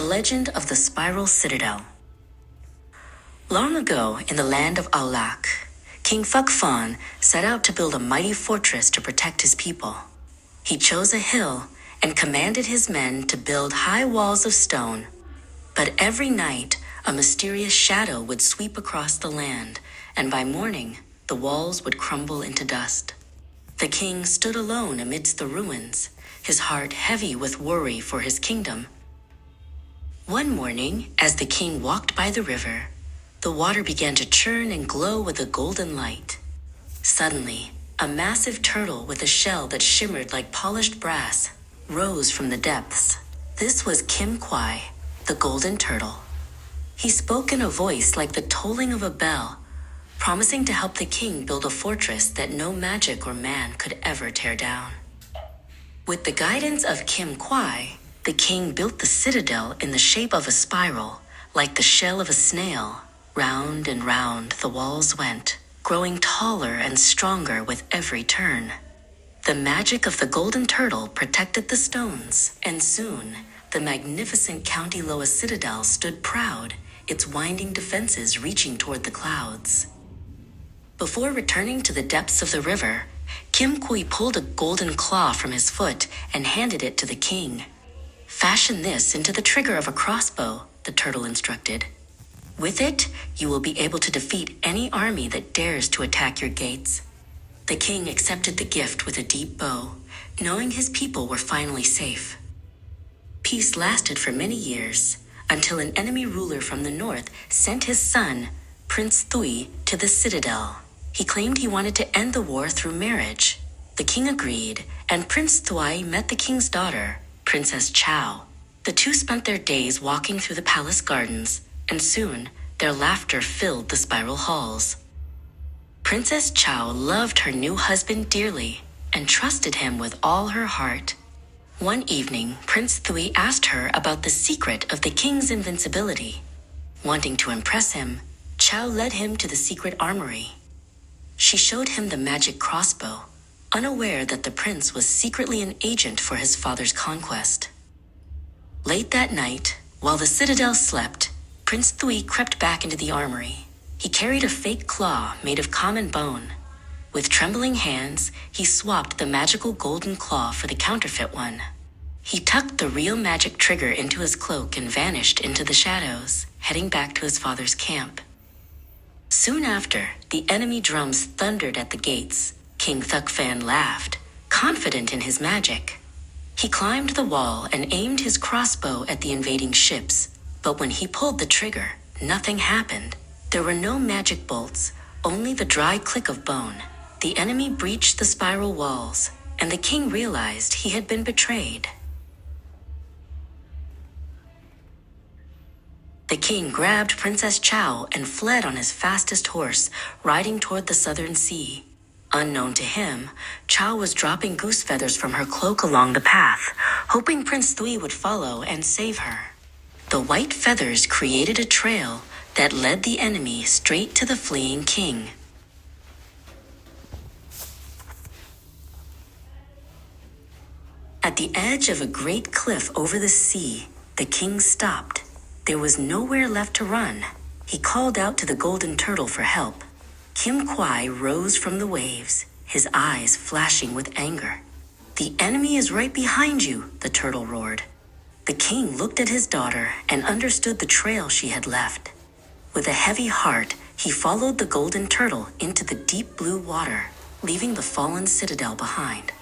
legend of the Spiral Citadel. Long ago, in the land of Aulak, King Phuc Phan set out to build a mighty fortress to protect his people. He chose a hill and commanded his men to build high walls of stone. But every night, a mysterious shadow would sweep across the land, and by morning, the walls would crumble into dust. The king stood alone amidst the ruins, his heart heavy with worry for his kingdom. One morning, as the king walked by the river, the water began to churn and glow with a golden light. Suddenly, a massive turtle with a shell that shimmered like polished brass rose from the depths. This was Kim Kwai, the golden turtle. He spoke in a voice like the tolling of a bell, promising to help the king build a fortress that no magic or man could ever tear down. With the guidance of Kim Kwai, the king built the citadel in the shape of a spiral, like the shell of a snail. Round and round the walls went, growing taller and stronger with every turn. The magic of the golden turtle protected the stones, and soon the magnificent County Loa citadel stood proud, its winding defenses reaching toward the clouds. Before returning to the depths of the river, Kim Kui pulled a golden claw from his foot and handed it to the king. "Fashion this into the trigger of a crossbow," the turtle instructed. "With it, you will be able to defeat any army that dares to attack your gates." The king accepted the gift with a deep bow, knowing his people were finally safe. Peace lasted for many years, until an enemy ruler from the north sent his son, Prince Thuy, to the citadel. He claimed he wanted to end the war through marriage. The king agreed, and Prince Thuy met the king's daughter, Princess CHÂU. The two spent their days walking through the palace gardens, and soon their laughter filled the spiral halls. Princess CHÂU loved her new husband dearly and trusted him with all her heart. One evening, Prince Thuy asked her about the secret of the king's invincibility. Wanting to impress him, CHÂU led him to the secret armory. She showed him the magic crossbow, unaware that the prince was secretly an agent for his father's conquest. Late that night, while the citadel slept, Prince Thuy crept back into the armory. He carried a fake claw made of common bone. With trembling hands, he swapped the magical golden claw for the counterfeit one. He tucked the real magic trigger into his cloak and vanished into the shadows, heading back to his father's camp. Soon after, the enemy drums thundered at the gates. King Phuc Phan laughed, confident in his magic. He climbed the wall and aimed his crossbow at the invading ships, but when he pulled the trigger, nothing happened. There were no magic bolts, only the dry click of bone. The enemy breached the spiral walls, and the king realized he had been betrayed. The king grabbed Princess CHÂU and fled on his fastest horse, riding toward the southern sea. Unknown to him, CHÂU was dropping goose feathers from her cloak along the path, hoping Prince Thuy would follow and save her. The white feathers created a trail that led the enemy straight to the fleeing king. At the edge of a great cliff over the sea, the king stopped. There was nowhere left to run. He called out to the golden turtle for help. Kim Kwai rose from the waves, his eyes flashing with anger. "The enemy is right behind you," the turtle roared. The king looked at his daughter and understood the trail she had left. With a heavy heart, he followed the golden turtle into the deep blue water, leaving the fallen citadel behind.